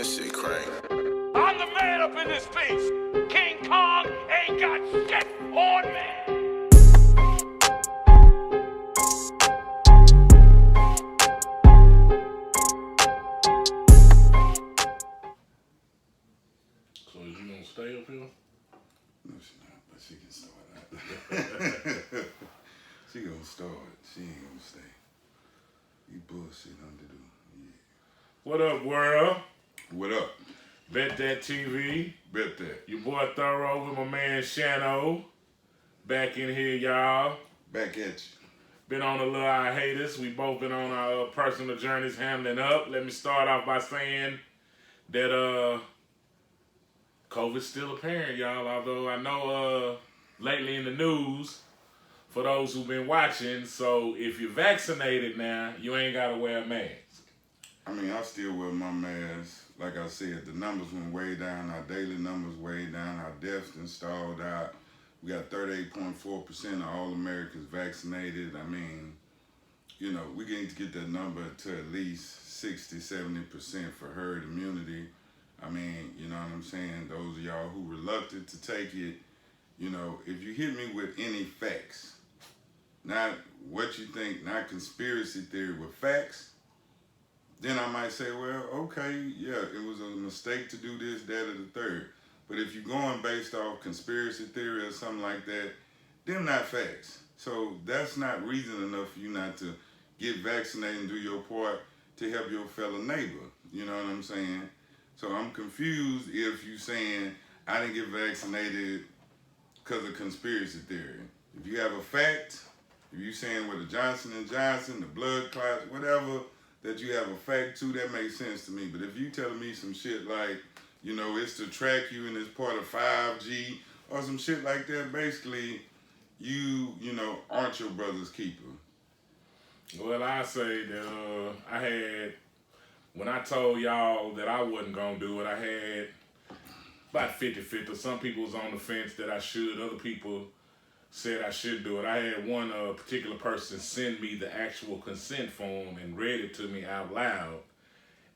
this shit crank. I'm the man up in this piece. King Kong ain't got shit on me. So is you gonna stay up here? No, she not, but she can start out. She gonna start. She ain't gonna stay. You bullshit under the yeah. What up, world? What up? Bet That TV. Bet that. Your boy Thorough with my man Shano. Back in here, y'all. Back at you. Been on a little hiatus. We both been on our personal journeys handling up. Let me start off by saying that COVID's still apparent, y'all. Although I know lately in the news, for those who've been watching, so if you're vaccinated now, you ain't gotta wear a mask. I mean, I still wear my mask. Like I said, the numbers went way down. Our daily numbers way down. Our deaths done stalled out. We got 38.4% of all Americans vaccinated. I mean, you know, we need to get that number to at least 60, 70% for herd immunity. I mean, you know what I'm saying? Those of y'all who reluctant to take it, you know, if you hit me with any facts, not what you think, not conspiracy theory, with facts, then I might say, well, okay, yeah, it was a mistake to do this, that, or the third. But if you're going based off conspiracy theory or something like that, them not facts. So that's not reason enough for you not to get vaccinated and do your part to help your fellow neighbor. You know what I'm saying? So I'm confused if you saying I didn't get vaccinated because of conspiracy theory. If you have a fact, if you saying with the Johnson & Johnson, the blood clots, whatever, that you have a fact to, that makes sense to me. But if you telling me some shit like, you know, it's to track you and it's part of 5G or some shit like that, basically, you know, aren't your brother's keeper. Well, I say that when I told y'all that I wasn't gonna do it, I had about 50-50. Some people was on the fence that I should. Other people said I should do it. I had one particular person send me the actual consent form and read it to me out loud.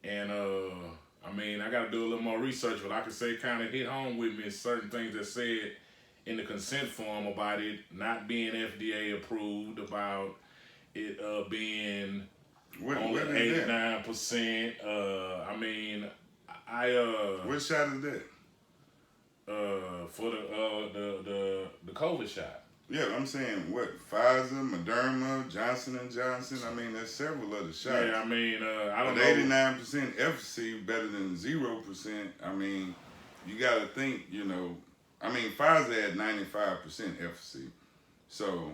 And I mean, I got to do a little more research, but I can say kind of hit home with me certain things that said in the consent form about it not being FDA approved, about it being only 89%. I mean, What shot is that? For the COVID shot. Yeah, I'm saying what? Pfizer, Moderna, Johnson & Johnson. I mean, there's several other shots. Yeah, I mean, I don't know. 89% efficacy better than 0%. I mean, you got to think, you know, I mean, Pfizer had 95% efficacy. So,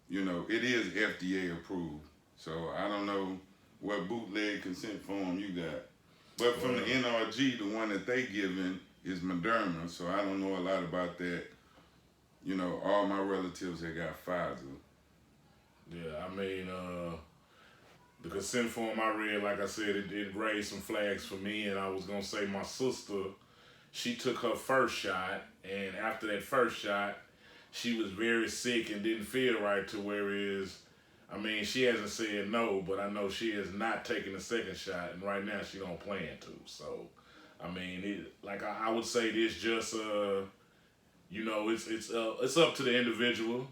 you know, it is FDA approved. So I don't know what bootleg consent form you got. But from the NRG, the one that they given is Moderna. So I don't know a lot about that. You know, all my relatives that got Pfizer. Yeah, I mean, the consent form I read, like I said, it raised some flags for me, and I was gonna say my sister, she took her first shot, and after that first shot, she was very sick and didn't feel right to where I mean, she hasn't said no, but I know she has not taken the second shot, and right now she don't plan to. So, I mean, I would say this just you know, it's up to the individual.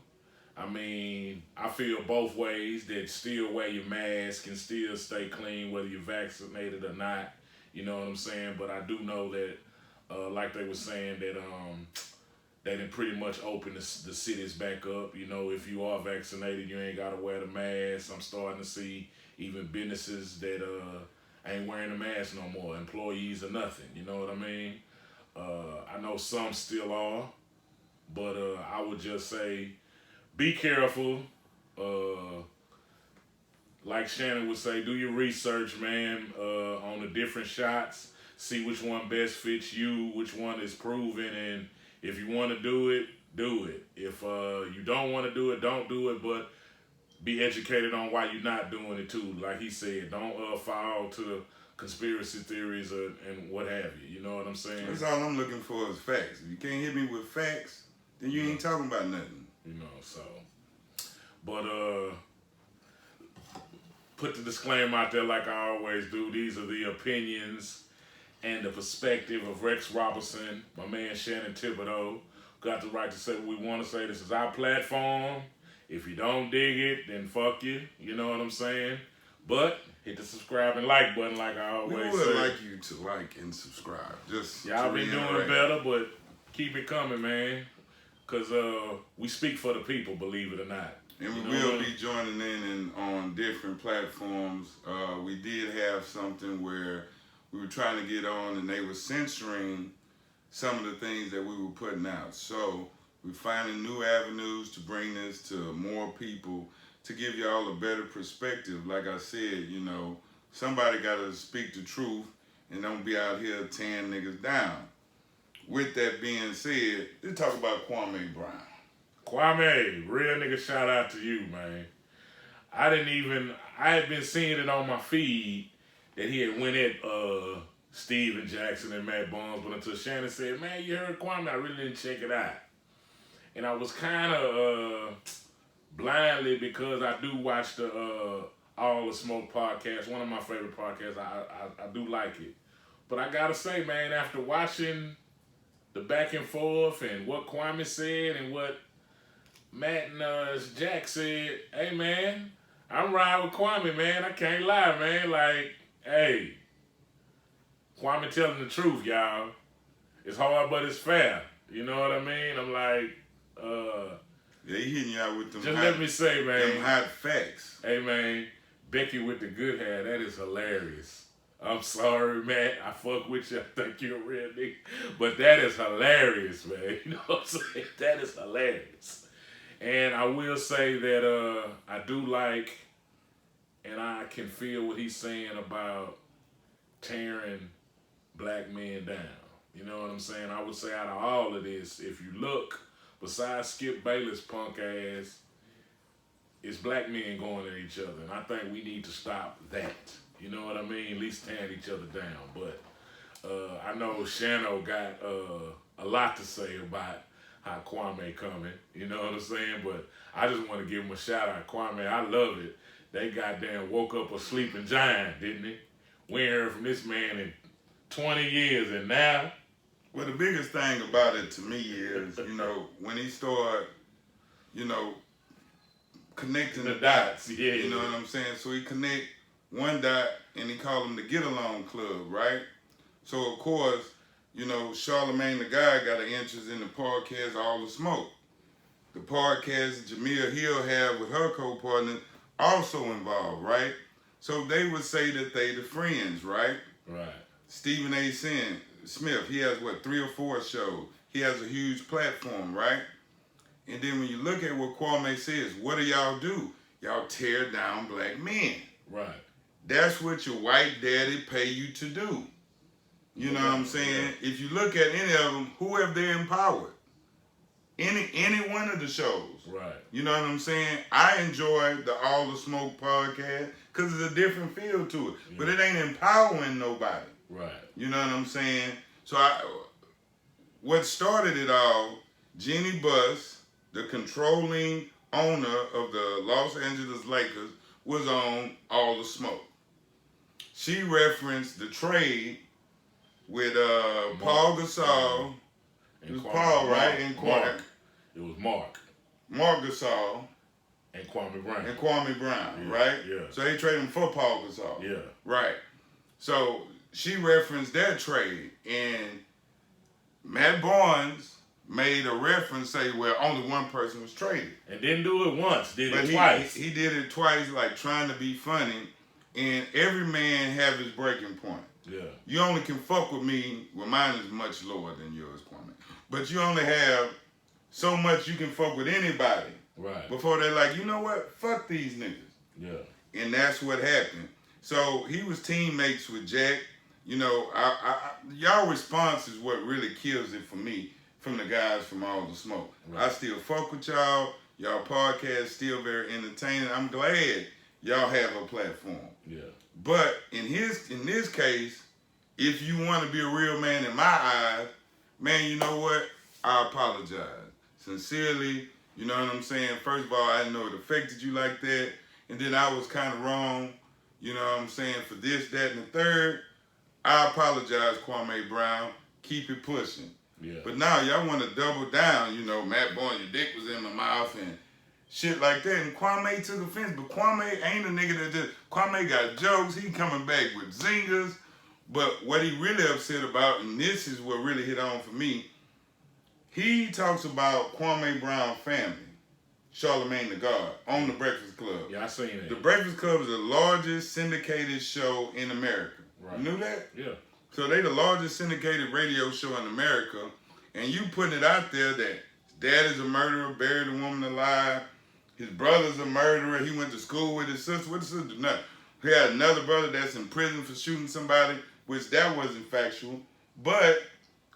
I mean, I feel both ways, that still wear your mask and still stay clean whether you're vaccinated or not. You know what I'm saying? But I do know that, like they were saying, that they done pretty much opened the cities back up. You know, if you are vaccinated, you ain't got to wear the mask. I'm starting to see even businesses that ain't wearing the mask no more, employees or nothing. You know what I mean? I know some still are. But I would just say, be careful. Like Shannon would say, do your research, man, on the different shots. See which one best fits you, which one is proven, and if you want to do it, do it. If you don't want to do it, don't do it, but be educated on why you're not doing it too. Like he said, don't fall to conspiracy theories and what have you. You know what I'm saying? That's all I'm looking for is facts. If you can't hit me with facts, then you ain't talking about nothing. You know, so. But put the disclaimer out there like I always do. These are the opinions and the perspective of Rex Robertson, my man Shannon Thibodeau. Got the right to say what we want to say. This is our platform. If you don't dig it, then fuck you. You know what I'm saying? But hit the subscribe and like button like I always say. We would like you to like and subscribe. Just y'all been doing better, but keep it coming, man. Because we speak for the people, believe it or not. And we will be joining in on different platforms. We did have something where we were trying to get on and they were censoring some of the things that we were putting out. So we're finding new avenues to bring this to more people, to give y'all a better perspective. Like I said, you know, somebody got to speak the truth and don't be out here tearing niggas down. With that being said, let's talk about Kwame Brown. Kwame, real nigga, shout out to you, man. I had been seeing it on my feed that he had went at Steven Jackson and Matt Barnes, but until Shannon said, man, you heard Kwame, I really didn't check it out. And I was kind of blindly, because I do watch the All the Smoke podcast, one of my favorite podcasts. I do like it. But I gotta say, man, after watching the back and forth and what Kwame said and what Matt and Jack said, hey, man, I'm riding with Kwame, man. I can't lie, man. Like, hey, Kwame telling the truth, y'all. It's hard, but it's fair. You know what I mean? I'm like, yeah, he hitting you out with them. Just let me say, man. Them hot facts. Hey, man, Becky with the good hair, that is hilarious. I'm sorry, man. I fuck with you. I think you're a real nigga. But that is hilarious, man. You know what I'm saying? That is hilarious. And I will say that I do like, and I can feel what he's saying about tearing black men down. You know what I'm saying? I would say out of all of this, if you look, besides Skip Bayless punk ass, it's black men going at each other. And I think we need to stop that. You know what I mean? At least tearing each other down. But I know Shano got a lot to say about how Kwame coming. You know what I'm saying? But I just want to give him a shout out. Kwame, I love it. They goddamn woke up a sleeping giant, didn't they? We ain't heard from this man in 20 years, and now? Well, the biggest thing about it to me is, you know, when he started, you know, connecting the dots. Yeah. You know what I'm saying? So he connect one dot and he called them the GETALONG Club, right? So, of course, you know, Charlemagne the Guy got an interest in the podcast All the Smoke. The podcast Jamil Hill had with her co-partner also involved, right? So they would say that they the friends, right? Right. Stephen A. Smith, he has, 3 or 4 shows. He has a huge platform, right? And then when you look at what Kwame says, what do y'all do? Y'all tear down black men. Right. That's what your white daddy pay you to do. You know what I'm saying? If you look at any of them, who have they empowered? Any one of the shows. Right. You know what I'm saying? I enjoy the All the Smoke podcast because it's a different feel to it. Yeah. But it ain't empowering nobody. Right. You know what I'm saying? So what started it all, Jeannie Buss, the controlling owner of the Los Angeles Lakers, was on All the Smoke. She referenced the trade with Paul Gasol. It was Paul, right? And Mark. It was Mark. Mark Gasol. And Kwame Brown. And Kwame Brown, yeah, right? Yeah. So they traded him for Paul Gasol. Yeah. Right. So she referenced that trade, and Matt Barnes made a reference, say, well, only one person was traded. And didn't do it once, did it twice. twice. He did it twice, like trying to be funny, and every man have his breaking point. Yeah. You only can fuck with me, well, mine is much lower than yours, Kwame. But you only have so much you can fuck with anybody. Right. Before they're like, you know what? Fuck these niggas. Yeah. And that's what happened. So he was teammates with Jack. You know, y'all response is what really kills it for me from the guys from All the Smoke. Right. I still fuck with y'all. Y'all podcast still very entertaining. I'm glad y'all have a platform. Yeah. But in this case, if you want to be a real man in my eyes, man, you know what? I apologize. Sincerely, you know what I'm saying? First of all, I didn't know it affected you like that. And then I was kind of wrong, you know what I'm saying, for this, that, and the third. I apologize, Kwame Brown. Keep it pushing. Yeah. But now y'all want to double down. You know, Matt Boyne, your dick was in my mouth and shit like that. And Kwame took offense. But Kwame ain't a nigga that just... Kwame got jokes. He coming back with zingers. But what he really upset about, and this is what really hit on for me, he talks about Kwame Brown family, Charlamagne the God, on The Breakfast Club. Yeah, I seen it. The Breakfast Club is the largest syndicated show in America. Right. You knew that? Yeah. So they the largest syndicated radio show in America, and you putting it out there that his dad is a murderer, buried a woman alive, his brother's a murderer, he went to school with his sister. What his sister? Nothing. He had another brother that's in prison for shooting somebody, which that wasn't factual. But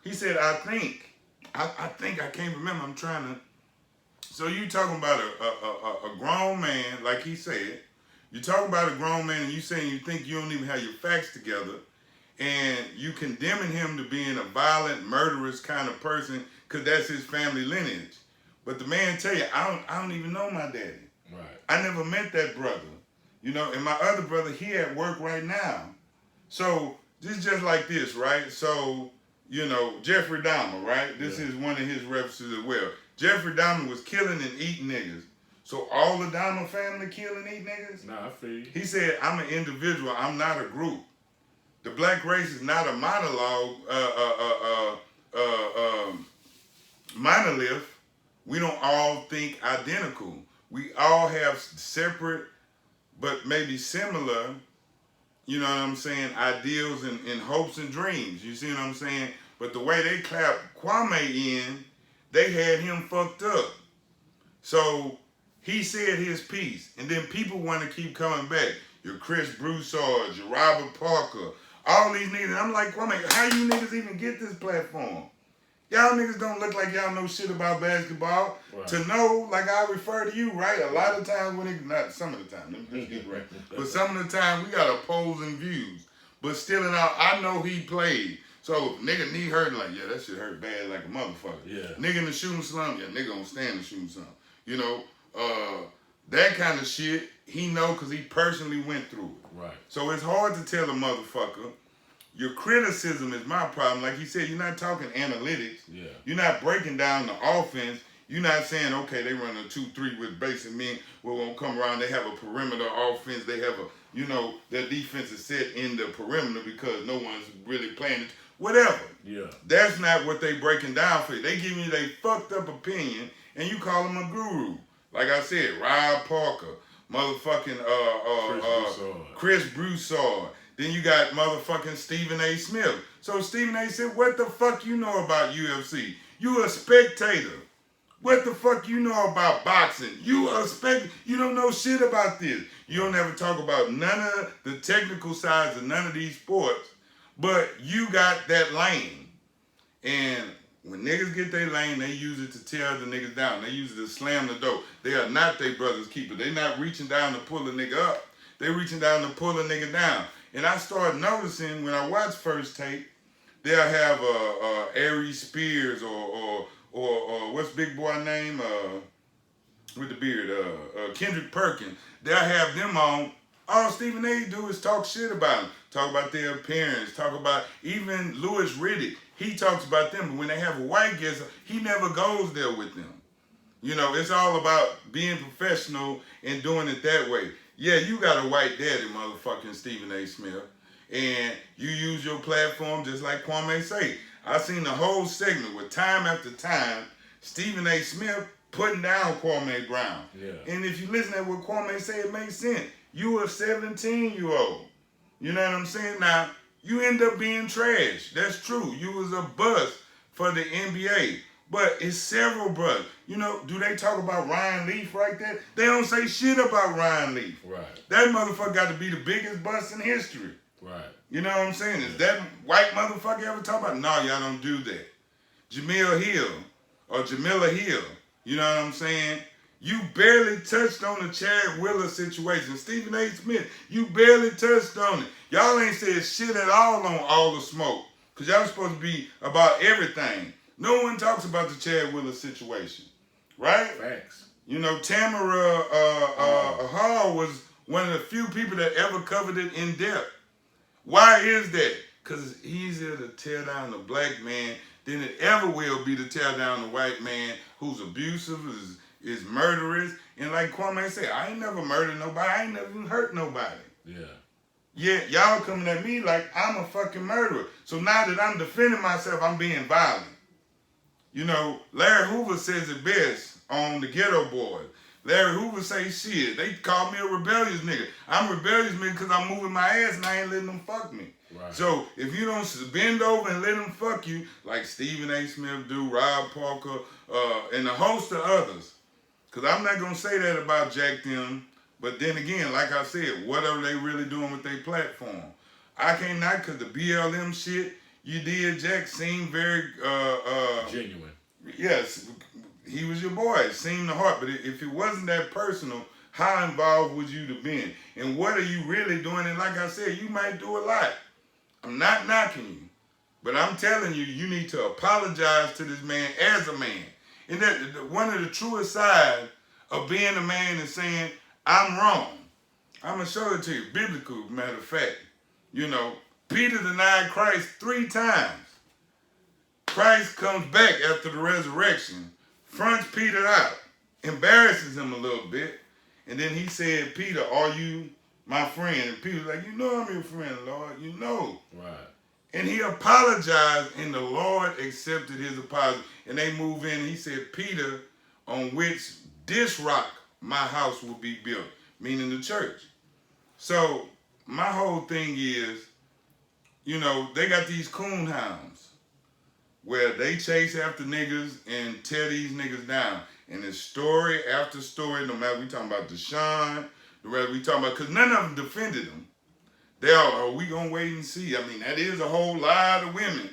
he said, I think, I can't remember, I'm trying to. So you talking about a grown man, like he said, you talking about a grown man and you saying you think you don't even have your facts together, and you condemning him to being a violent, murderous kind of person because that's his family lineage. But the man tell you, I don't even know my daddy. Right. I never met that brother. You know, and my other brother, he at work right now. So this is just like this, right? So, you know, Jeffrey Dahmer, right? This is one of his references as well. Jeffrey Dahmer was killing and eating niggas. So all the Dahmer family kill and eat niggas? Nah, I feel you. He said, I'm an individual, I'm not a group. The black race is not a monologue, monolith. We don't all think identical. We all have separate, but maybe similar, you know what I'm saying, ideals and hopes and dreams. You see what I'm saying? But the way they clapped Kwame in, they had him fucked up. So he said his piece, and then people want to keep coming back. Your Chris Broussard, your Robert Parker, all these niggas. And I'm like, Kwame, how you niggas even get this platform? Y'all niggas don't look like y'all know shit about basketball. Right. To know, like I refer to you, right? A lot of times when it, not some of the time, let me just get right. But some of the time we got opposing views. But still in all, I know he played. So if nigga knee hurting, like, yeah, that shit hurt bad like a motherfucker. Yeah. Nigga in the shooting slump, yeah, nigga gonna stand in the shooting slump. You know, that kind of shit, he know because he personally went through it. Right. So it's hard to tell a motherfucker, your criticism is my problem. Like you said, you're not talking analytics. Yeah. You're not breaking down the offense. You're not saying, okay, they run a 2-3 with basic men. We won't come around. They have a perimeter offense. They have a, you know, their defense is set in the perimeter because no one's really playing it. Whatever. Yeah. That's not what they breaking down for you. They giving you their fucked up opinion, and you call them a guru. Like I said, Rob Parker, motherfucking Chris Broussard. Then you got motherfucking Stephen A. Smith. So Stephen A. Smith, what the fuck you know about UFC? You a spectator. What the fuck you know about boxing? You don't know shit about this. You don't ever talk about none of the technical sides of none of these sports, but you got that lane. And when niggas get their lane, they use it to tear the niggas down. They use it to slam the door. They are not their brother's keeper. They not reaching down to pull a nigga up. They reaching down to pull a nigga down. And I started noticing when I watch First Take, they'll have Aries Spears or what's big boy name with the beard, Kendrick Perkins. They'll have them on. All Stephen A. do is talk shit about them. Talk about their appearance. Talk about even Louis Riddick. He talks about them. But when they have a white guest, he never goes there with them. You know, it's all about being professional and doing it that way. Yeah, you got a white daddy, motherfucking Stephen A. Smith. And you use your platform just like Kwame say. I seen the whole segment with time after time, Stephen A. Smith putting down Kwame Brown. Yeah. And if you listen to what Kwame say, it makes sense. You a 17-year-old. You know what I'm saying? Now, you end up being trash. That's true. You was a bust for the NBA. But it's several brothers. You know, do they talk about Ryan Leaf right there? They don't say shit about Ryan Leaf. Right. That motherfucker got to be the biggest bust in history. Right. You know what I'm saying? Is that white motherfucker ever talk about? No, y'all don't do that. Jamila Hill, you know what I'm saying? You barely touched on the Chad Wheeler situation. Stephen A. Smith, you barely touched on it. Y'all ain't said shit at all on All the Smoke. Because y'all supposed to be about everything. No one talks about the Chad Wheeler situation. Right? Facts. You know, Tamara Hall was one of the few people that ever covered it in depth. Why is that? Because it's easier to tear down the black man than it ever will be to tear down the white man who's abusive, is murderous. And like Kwame said, I ain't never murdered nobody. I ain't never even hurt nobody. Yeah. Yeah, y'all coming at me like I'm a fucking murderer. So now that I'm defending myself, I'm being violent. You know, Larry Hoover says it best on the Ghetto Boys. Larry Hoover say shit. They call me a rebellious nigga. I'm rebellious nigga because I'm moving my ass and I ain't letting them fuck me. Right. So if you don't bend over and let them fuck you, like Stephen A. Smith do, Rob Parker, and a host of others, because I'm not going to say that about Jack them, but then again, like I said, whatever they really doing with their platform. I can't knock because the BLM shit you did, Jack, seemed very... genuine. Yes, he was your boy. It seemed the heart. But if it wasn't that personal, how involved would you have been? And what are you really doing? And like I said, you might do a lot. I'm not knocking you. But I'm telling you, you need to apologize to this man as a man. And that one of the truest sides of being a man is saying, I'm wrong. I'm going to show it to you. Biblical, matter of fact. You know, Peter denied Christ 3 times. Christ comes back after the resurrection, fronts Peter out, embarrasses him a little bit, and then he said, Peter, are you my friend? And Peter's like, you know I'm your friend, Lord, you know. Right. And he apologized, and the Lord accepted his apology. And they move in, and he said, Peter, on which this rock my house will be built, meaning the church. So my whole thing is, you know, they got these coon hounds where they chase after niggas and tear these niggas down. And it's story after story, no matter we talking about Deshaun, the rest we talking about, because none of them defended them. They all, oh, we gonna wait and see. I mean, that is a whole lot of women.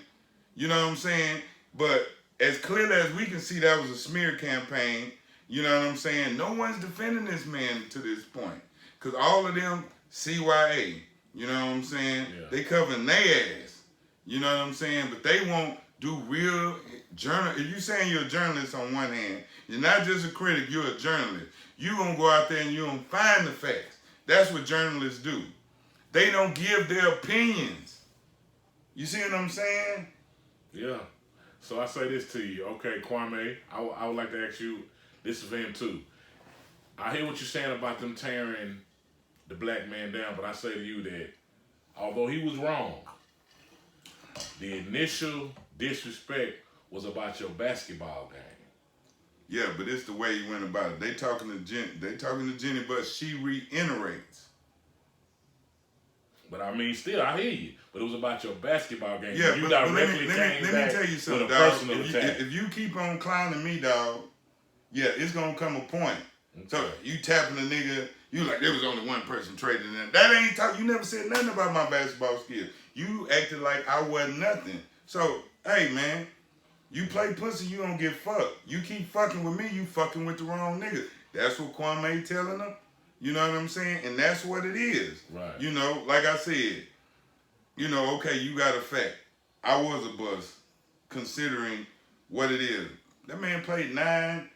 You know what I'm saying? But as clearly as we can see, that was a smear campaign. You know what I'm saying? No one's defending this man to this point. Because all of them, CYA. You know what I'm saying? Yeah. They covering their ass. You know what I'm saying? But they won't do real journal. If you're saying you're a journalist on one hand, you're not just a critic, you're a journalist. You're going to go out there and you're going to find the facts. That's what journalists do. They don't give their opinions. You see what I'm saying? Yeah. So I say this to you. Okay, Kwame, I would like to ask you, this is for him too. I hear what you're saying about them tearing the black man down, but I say to you that although he was wrong, the initial disrespect was about your basketball game. Yeah, but it's the way he went about it. They talking to Jenny, but she reiterates. But I mean, still, I hear you. But it was about your basketball game. Yeah, you but directly let me tell you something, dog. If you keep on clowning me, dog, yeah, it's gonna come a point. Okay. So you tapping a nigga, you like there was only one person trading in. That ain't talk. You never said nothing about my basketball skills. You acted like I wasn't nothing. So hey, man, you play pussy, you don't get fucked. You keep fucking with me, you fucking with the wrong nigga. That's what Kwame telling them. You know what I'm saying? And that's what it is. Right. You know, like I said, you know, okay, you got a fact. I was a bust, considering what it is. That man played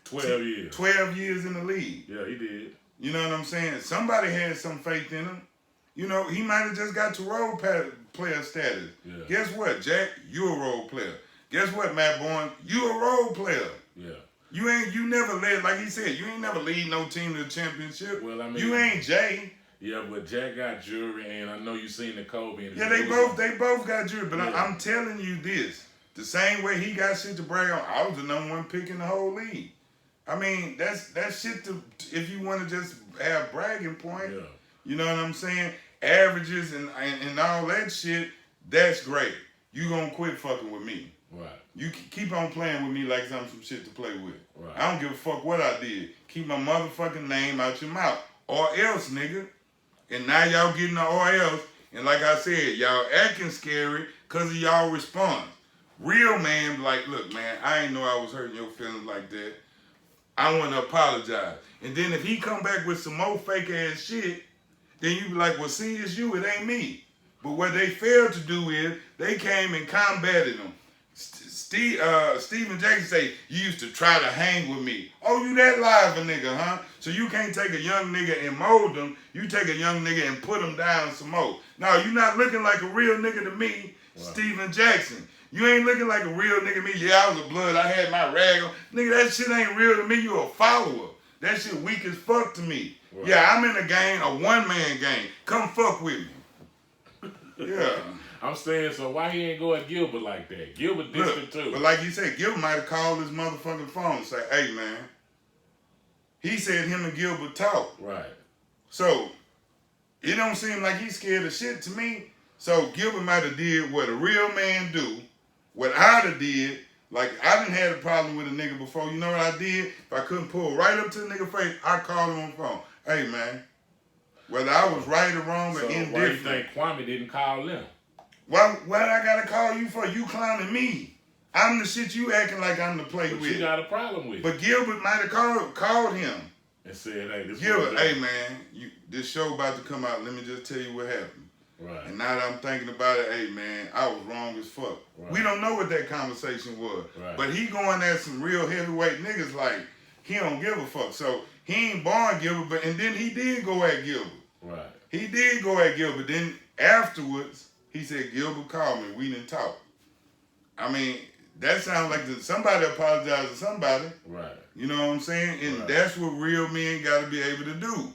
12 years in the league. Yeah, he did. You know what I'm saying? Somebody had some faith in him. You know, he might have just got to role player status. Yeah. Guess what, Jack? You a role player. Guess what, Matt Bourne? You a role player. Yeah. You never led, like he said, you ain't never lead no team to the championship. Well, I mean, you ain't Jay. Yeah, but Jack got jury, and I know you seen the Kobe. And yeah, they both got jury. But yeah. I'm telling you this: the same way he got shit to brag on, I was the #1 pick in the whole league. I mean, that's shit to if you want to just have bragging point. Yeah. You know what I'm saying? Averages and all that shit. That's great. You gonna quit fucking with me? Right. You keep on playing with me like I'm some shit to play with. Right. I don't give a fuck what I did. Keep my motherfucking name out your mouth. Or else, nigga. And now y'all getting the or else. And like I said, y'all acting scary because of y'all response. Real man, like, look, man, I ain't know I was hurting your feelings like that. I want to apologize. And then if he come back with some more fake ass shit, then you be like, well, see, it's you, it ain't me. But what they failed to do is they came and combated him. Stephen Jackson say, you used to try to hang with me. Oh, you that live a nigga, huh? So you can't take a young nigga and mold him. You take a young nigga and put him down some more. No, you not looking like a real nigga to me. Steven Jackson. You ain't looking like a real nigga to me. Yeah, I was a blood. I had my rag on. Nigga, that shit ain't real to me. You a follower. That shit weak as fuck to me. Right. Yeah, I'm in a gang, a one-man gang. Come fuck with me. Yeah. I'm saying, so why he ain't go at Gilbert like that? Gilbert distant too. But like you said, Gilbert might have called his motherfucking phone and say, hey, man. He said him and Gilbert talk. Right. So, it don't seem like he's scared of shit to me. So, Gilbert might have did what a real man do. What I'd have did, like, I done had a problem with a nigga before. You know what I did? If I couldn't pull right up to the nigga face, I called him on the phone. Hey, man. Whether I was right or wrong or indifferent. Why do you think Kwame didn't call them? What I gotta call you for? You clowning me. I'm the shit you acting like I'm the play with. You got a problem with. But Gilbert might have called him. And said, hey, this Gilbert, hey man, this show about to come out. Let me just tell you what happened. Right. And now that I'm thinking about it, hey man, I was wrong as fuck. Right. We don't know what that conversation was. Right. But he going at some real heavyweight niggas like he don't give a fuck. So he ain't born Gilbert, and then he did go at Gilbert. Right. He did go at Gilbert. Then afterwards, he said, Gilbert called me. We didn't talk. I mean, that sounds like somebody apologized to somebody. Right. You know what I'm saying? And that's what real men got to be able to do.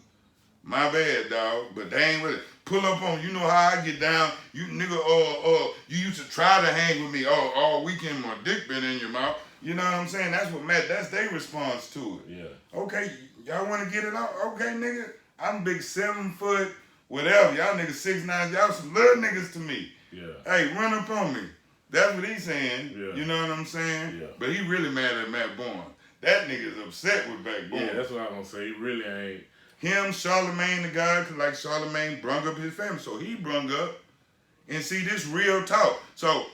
My bad, dog. But they ain't with it. Pull up on, you know how I get down. You nigga, you used to try to hang with me all weekend. My dick been in your mouth. You know what I'm saying? That's what that's their response to it. Yeah. Okay, y'all want to get it out? Okay, nigga. I'm big 7 foot, whatever. Y'all niggas 6'9". Y'all some little niggas to me. Yeah. Hey, run up on me. That's what he's saying. Yeah. You know what I'm saying? Yeah. But he really mad at Matt Bourne. That nigga's upset with Matt Bourne. Yeah, that's what I'm gonna say. He really ain't. Him, Charlemagne the guy, cause like Charlemagne brung up his family. So he brung up and see this real talk. So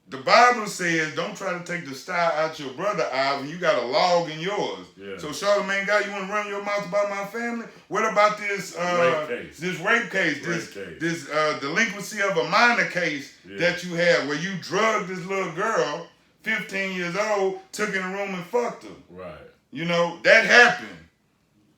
the Bible says don't try to take the star out your brother's eye when you got a log in yours. Yeah. So Charlemagne guy, you wanna run your mouth about my family? What about this rape case, this delinquency of a minor case that you had where you drugged this little girl, 15 years old, took in a room and fucked her. Right. You know, that happened.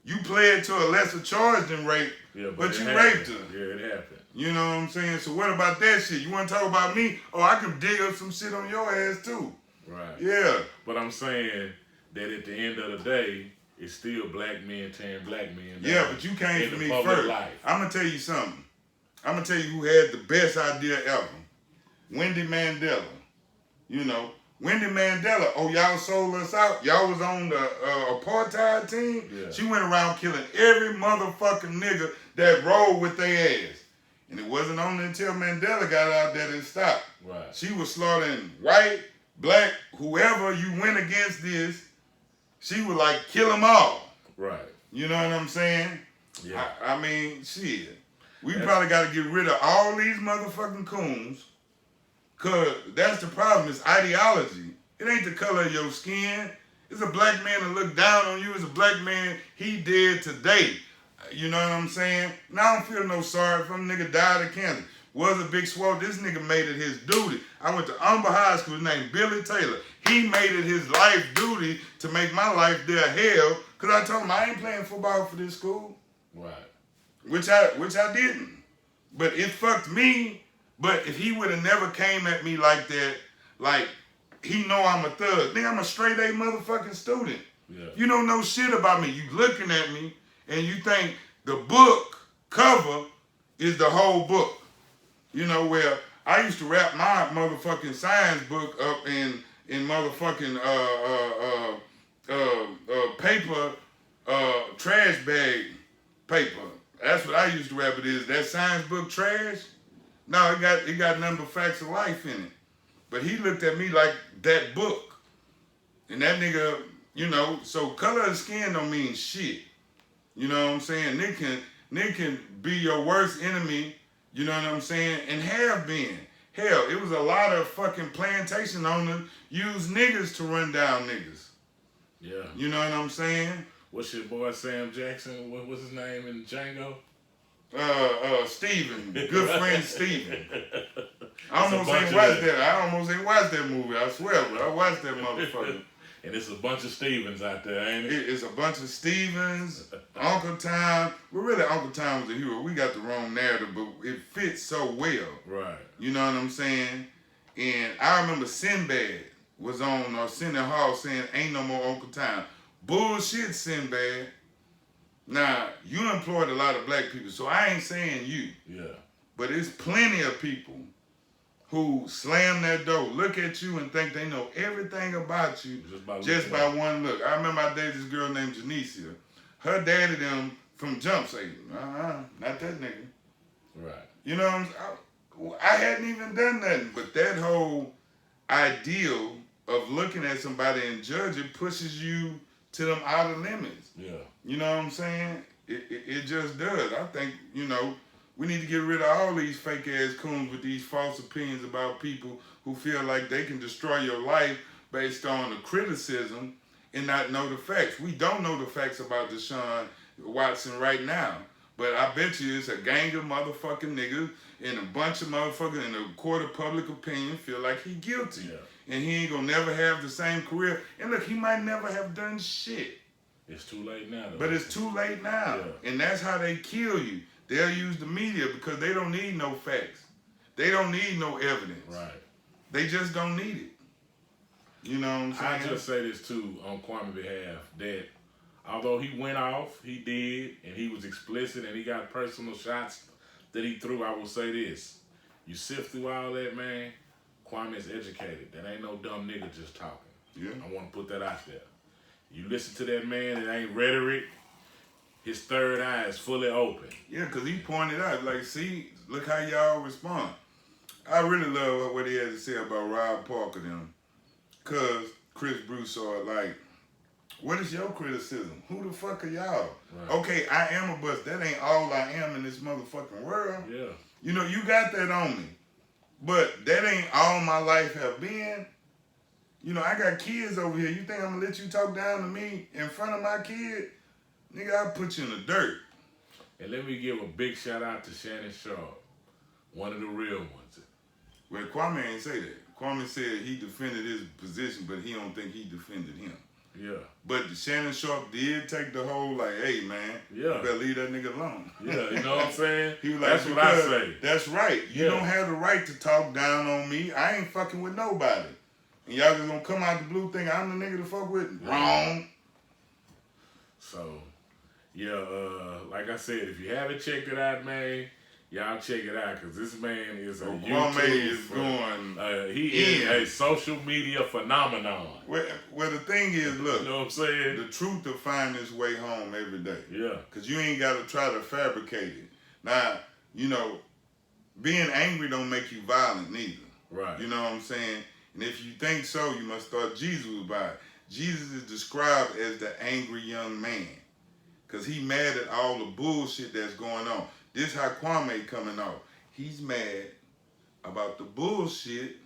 You pled to a lesser charge than rape, but you raped her. Yeah, it happened. You know what I'm saying? So what about that shit? You want to talk about me? Oh, I can dig up some shit on your ass too. Right. Yeah. But I'm saying that at the end of the day, it's still black men tearing black men down. Yeah, but you came for me first. I'm going to tell you something. I'm going to tell you who had the best idea ever. Wendy Mandela. You know, Wendy Mandela, y'all sold us out. Y'all was on the apartheid team. Yeah. She went around killing every motherfucking nigga that rolled with their ass. And it wasn't only until Mandela got out that it stopped. Right. She was slaughtering white, black, whoever you went against this, she would like kill them all. Right. You know what I'm saying? Yeah. I mean, shit. We probably got to get rid of all these motherfucking coons. Cause that's the problem, it's ideology. It ain't the color of your skin. It's a black man that look down on you. It's a black man, he dead today. You know what I'm saying? Now I don't feel no sorry for him. Nigga died of cancer. Was a big swole. This nigga made it his duty. I went to Umber High School named Billy Taylor. He made it his life duty to make my life there hell. Cause I told him I ain't playing football for this school. Right. Which I didn't. But it fucked me. But if he would have never came at me like that, like, he know I'm a thug. Nigga, I'm a straight A motherfucking student. Yeah. You don't know shit about me. You looking at me and you think the book cover is the whole book. You know, where I used to wrap my motherfucking science book up in motherfucking paper, trash bag paper. That's what I used to wrap it is. That science book trash. No, it got number facts of life in it. But he looked at me like that book. And that nigga, you know, so color of skin don't mean shit. You know what I'm saying? Nick can be your worst enemy, you know what I'm saying, and have been. Hell, it was a lot of fucking plantation owners use niggas to run down niggas. Yeah. You know what I'm saying? What's your boy Sam Jackson? What's his name in Django? Steven, good friend Steven. I almost ain't watched that movie, I swear, but I watched that motherfucker. And it's a bunch of Stevens out there, ain't it? It's a bunch of Stevens, Uncle Tom. Well, really, Uncle Tom was a hero. We got the wrong narrative, but it fits so well. Right. You know what I'm saying? And I remember Sinbad was on Arsenio Hall saying, "Ain't no more Uncle Tom." Bullshit, Sinbad. Now, you employed a lot of black people, so I ain't saying you. Yeah. But there's plenty of people who slam that door, look at you, and think they know everything about you just by one look. I remember I dated this girl named Janicia. Her daddy them from Jump say, not that nigga. Right. You know what I'm saying? I hadn't even done nothing, but that whole ideal of looking at somebody and judging pushes you to them outer limits. Yeah. You know what I'm saying? It just does. I think, we need to get rid of all these fake ass coons with these false opinions about people who feel like they can destroy your life based on the criticism and not know the facts. We don't know the facts about Deshaun Watson right now, but I bet you it's a gang of motherfucking niggas and a bunch of motherfuckers in a court of public opinion feel like he guilty. Yeah. And he ain't gonna never have the same career. And look, he might never have done shit. It's too late now, though. But it's too late now. Yeah. And that's how they kill you. They'll use the media because they don't need no facts. They don't need no evidence. Right. They just don't need it. You know what I'm saying? I just say this too on Kwame's behalf, that although he went off, he did, and he was explicit and he got personal shots that he threw, I will say this. You sift through all that, man, Kwame is educated. That ain't no dumb nigga just talking. Yeah. I want to put that out there. You listen to that man, it ain't rhetoric. His third eye is fully open. Yeah, because he pointed out, like, see, look how y'all respond. I really love what he had to say about Rob Parker them. Because Chris Broussard, like, what is your criticism? Who the fuck are y'all? Right. Okay, I am a bust. That ain't all I am in this motherfucking world. Yeah. You got that on me. But that ain't all my life have been. I got kids over here. You think I'm going to let you talk down to me in front of my kid? Nigga, I'll put you in the dirt. And let me give a big shout out to Shannon Sharp, one of the real ones. Well, Kwame ain't say that. Kwame said he defended his position, but he don't think he defended him. Yeah. But Shannon Sharp did take the whole, like, hey, man, you better leave that nigga alone. Yeah, you know what I'm saying? He was like, that's what I say. That's right. You don't have the right to talk down on me. I ain't fucking with nobody. And y'all just gonna come out the blue thing, I'm the nigga to fuck with? Wrong. So, yeah, like I said, if you haven't checked it out, man, y'all check it out, because this man is a Kwame is going he is a social media phenomenon. Well, the thing is, look, you know what I'm saying? The truth will find its way home every day. Yeah. Because you ain't got to try to fabricate it. Now, being angry don't make you violent neither. Right. You know what I'm saying? And if you think so, you must thought Jesus was by it. Jesus is described as the angry young man. Because he mad at all the bullshit that's going on. This how Kwame coming off. He's mad about the bullshit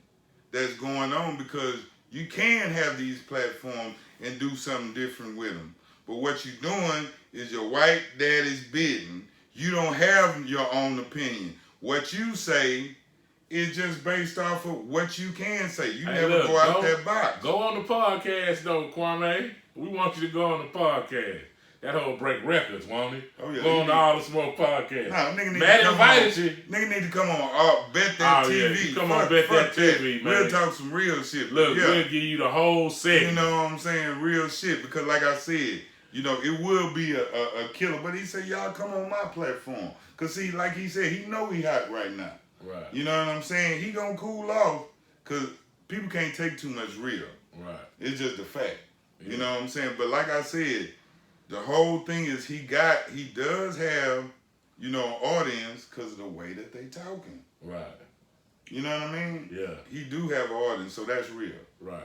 that's going on because you can have these platforms and do something different with them. But what you're doing is your white daddy's bidding. You don't have your own opinion. What you say is just based off of what you can say. You never go out that box. Go on the podcast, though, Kwame. We want you to go on the podcast. That whole break records, won't it? Oh, yeah. Go on to all the smoke podcasts. Nah, nigga need Matt to come invited on. you. Nigga need to come on Bet That TV. Yeah. Come on, Bet That TV, man. We'll talk some real shit. Look, we'll give you the whole set. You know what I'm saying? Real shit. Because like I said, it will be a killer. But he said, y'all come on my platform. Because see, like he said, he know he hot right now. Right. You know what I'm saying? He gonna cool off because people can't take too much real. Right. It's just a fact. Yeah. You know what I'm saying? But like I said, the whole thing is he does have, an audience because of the way that they talking. Right. You know what I mean? Yeah. He do have an audience, so that's real. Right.